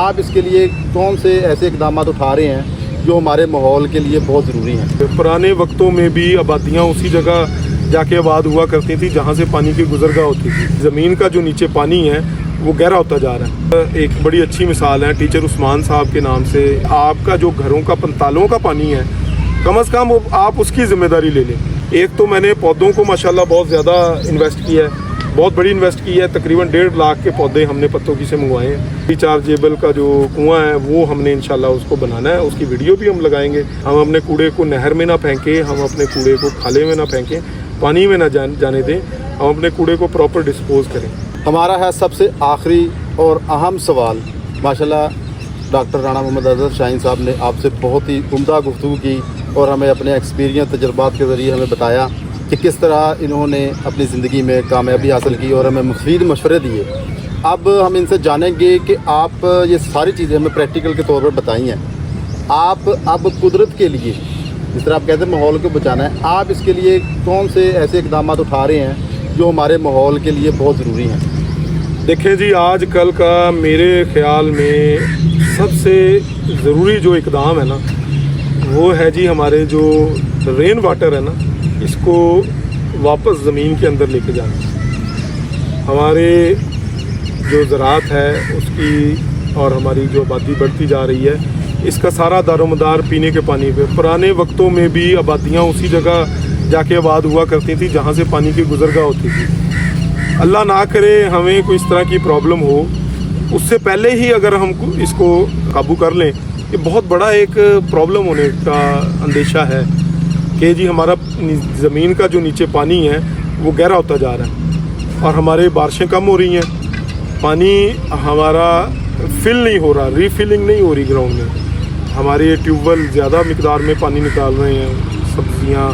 آپ اس کے لیے کون سے ایسے اقدامات اٹھا رہے ہیں جو ہمارے ماحول کے لیے بہت ضروری ہیں؟ پرانے وقتوں میں بھی آبادیاں اسی جگہ جا کے آباد ہوا کرتی تھیں جہاں سے پانی کی گزرگاہ ہوتی تھی. زمین کا جو نیچے پانی ہے وہ گہرا ہوتا جا رہا ہے. ایک بڑی اچھی مثال ہے ٹیچر عثمان صاحب کے نام سے. آپ کا جو گھروں کا پنتالوں کا پانی ہے کم از کم آپ اس کی ذمہ داری لے لیں. ایک تو میں نے پودوں کو ماشاءاللہ بہت زیادہ انویسٹ کیا ہے, بہت بڑی انویسٹ کی ہے. تقریباً 1.5 لاکھ کے پودے ہم نے پتوں کی سے منگوائے ہیں. ریچارجیبل کا جو کنواں ہے وہ ہم نے انشاءاللہ اس کو بنانا ہے. اس کی ویڈیو بھی ہم لگائیں گے. ہم اپنے کوڑے کو نہر میں نہ پھینکیں, ہم اپنے کوڑے کو کھالے میں نہ پھینکیں, پانی میں نہ جانے دیں. ہم اپنے کوڑے کو پراپر ڈسپوز کریں. ہمارا ہے سب سے آخری اور اہم سوال. ماشاءاللہ ڈاکٹر رانا محمد اظہر شاہین صاحب نے آپ سے بہت ہی عمدہ گفتگو کی اور ہمیں اپنے ایکسپیرینس تجربات کے ذریعے ہمیں بتایا کہ کس طرح انہوں نے اپنی زندگی میں کامیابی حاصل کی اور ہمیں مفید مشورے دیے. اب ہم ان سے جانیں گے کہ آپ یہ ساری چیزیں ہمیں پریکٹیکل کے طور پر بتائی ہیں. آپ اب قدرت کے لیے جس طرح آپ کہتے ہیں ماحول کو بچانا ہے, آپ اس کے لیے کون سے ایسے اقدامات اٹھا رہے ہیں جو ہمارے ماحول کے لیے بہت ضروری ہیں؟ دیکھیں جی, آج کل کا میرے خیال میں سب سے ضروری جو اقدام ہے نا وہ ہے جی ہمارے جو رین واٹر ہے نا اس کو واپس زمین کے اندر لے کے جانا. ہمارے جو زراعت ہے اس کی اور ہماری جو آبادی بڑھتی جا رہی ہے اس کا سارا دار و مدار پینے کے پانی پہ. پرانے وقتوں میں بھی آبادیاں اسی جگہ جا کے آباد ہوا کرتی تھیں جہاں سے پانی کی گزرگاہ ہوتی تھی. اللہ نہ کرے ہمیں کوئی اس طرح کی پرابلم ہو, اس سے پہلے ہی اگر ہم اس کو قابو کر لیں, یہ بہت بڑا ایک پرابلم ہونے کا اندیشہ ہے کہ جی ہمارا زمین کا جو نیچے پانی ہے وہ گہرا ہوتا جا رہا ہے اور ہمارے بارشیں کم ہو رہی ہیں. پانی ہمارا فل نہیں ہو رہا, ری فلنگ نہیں ہو رہی گراؤنڈ میں. ہمارے ٹیوب ویل زیادہ مقدار میں پانی نکال رہے ہیں سبزیاں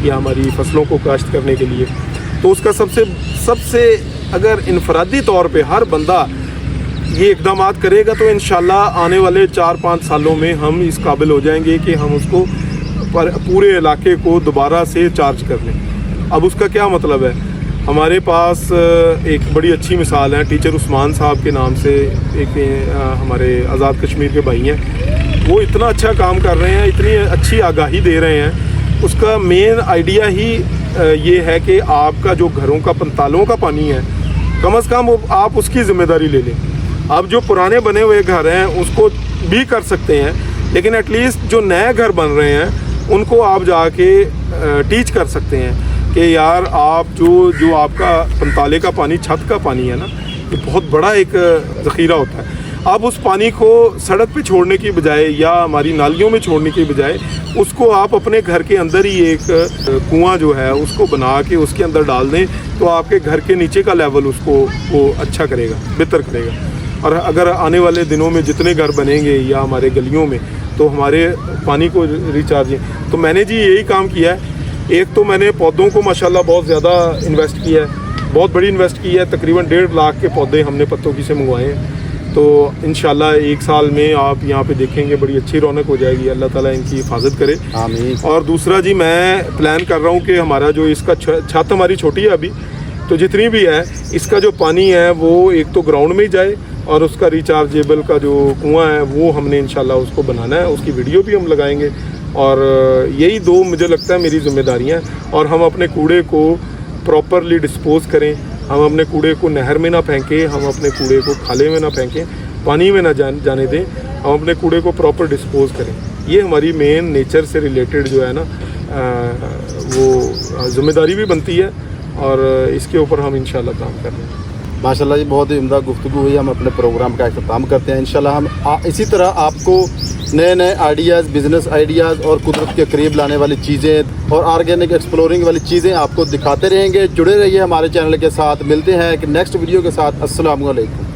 یا ہماری فصلوں کو کاشت کرنے کے لیے. تو اس کا سب سے اگر انفرادی طور پہ ہر بندہ یہ اقدامات کرے گا تو انشاءاللہ آنے والے 4-5 سالوں میں ہم اس قابل ہو جائیں گے کہ ہم اس کو پورے علاقے کو دوبارہ سے چارج کر لیں. اب اس کا کیا مطلب ہے, ہمارے پاس ایک بڑی اچھی مثال ہے ٹیچر عثمان صاحب کے نام سے. ایک ہمارے آزاد کشمیر کے بھائی ہیں, وہ اتنا اچھا کام کر رہے ہیں, اتنی اچھی آگاہی دے رہے ہیں. اس کا مین آئیڈیا ہی یہ ہے کہ آپ کا جو گھروں کا پنتالوں کا پانی ہے کم از کم آپ اس کی ذمہ داری لے لیں. اب جو پرانے بنے ہوئے گھر ہیں اس کو بھی کر سکتے ہیں, لیکن ایٹ لیسٹ جو نئے گھر بن رہے ہیں ان کو آپ جا کے ٹیچ کر سکتے ہیں کہ یار آپ جو آپ کا پنتالے کا پانی, چھت کا پانی ہے نا, یہ بہت بڑا ایک ذخیرہ ہوتا ہے. آپ اس پانی کو سڑک پہ چھوڑنے کی بجائے یا ہماری نالیوں میں چھوڑنے کی بجائے اس کو آپ اپنے گھر کے اندر ہی ایک کنواں جو ہے اس کو بنا کے اس کے اندر ڈال دیں تو آپ کے گھر کے نیچے کا لیول اس کو وہ اچھا کرے گا, بہتر کرے گا. اور اگر آنے والے دنوں میں جتنے گھر بنیں گے یا ہمارے گلیوں میں تو ہمارے پانی کو ریچارج, تو میں نے جی یہی کام کیا ہے. ایک تو میں نے پودوں کو ماشاءاللہ بہت زیادہ انویسٹ کیا ہے, بہت بڑی انویسٹ کی ہے. تقریباً 1.5 لاکھ کے پودے ہم نے پتوں کی سے منگوائے ہیں. تو انشاءاللہ 1 سال میں آپ یہاں پہ دیکھیں گے بڑی اچھی رونق ہو جائے گی. اللہ تعالیٰ ان کی حفاظت کرے, آمین. اور دوسرا جی میں پلان کر رہا ہوں کہ ہمارا جو اس کا چھت ہماری چھوٹی ہے ابھی, تو جتنی بھی ہے اس کا جو پانی ہے وہ ایک تو گراؤنڈ میں ہی جائے اور اس کا ریچارجیبل کا جو کنواں ہے وہ ہم نے انشاءاللہ اس کو بنانا ہے. اس کی ویڈیو بھی ہم لگائیں گے. اور یہی 2 مجھے لگتا ہے میری ذمہ داریاں ہیں. اور ہم اپنے کوڑے کو پراپرلی ڈسپوز کریں, ہم اپنے کوڑے کو نہر میں نہ پھینکیں, ہم اپنے کوڑے کو کھالے میں نہ پھینکیں, پانی میں نہ جانے دیں. ہم اپنے کوڑے کو پراپر ڈسپوز کریں. یہ ہماری مین نیچر سے ریلیٹڈ جو ہے نا وہ ذمہ داری بھی بنتی ہے اور اس کے اوپر ہم انشاءاللہ کام کر رہے ہیں. ماشاءاللہ جی بہت ہی عمدہ گفتگو ہوئی. ہم اپنے پروگرام کا اختتام کرتے ہیں. انشاءاللہ ہم اسی طرح آپ کو نئے آئیڈیاز, بزنس آئیڈیاز اور قدرت کے قریب لانے والی چیزیں اور آرگینک ایکسپلورنگ والی چیزیں آپ کو دکھاتے رہیں گے. جڑے رہیے ہمارے چینل کے ساتھ. ملتے ہیں ایک نیکسٹ ویڈیو کے ساتھ. السلام علیکم.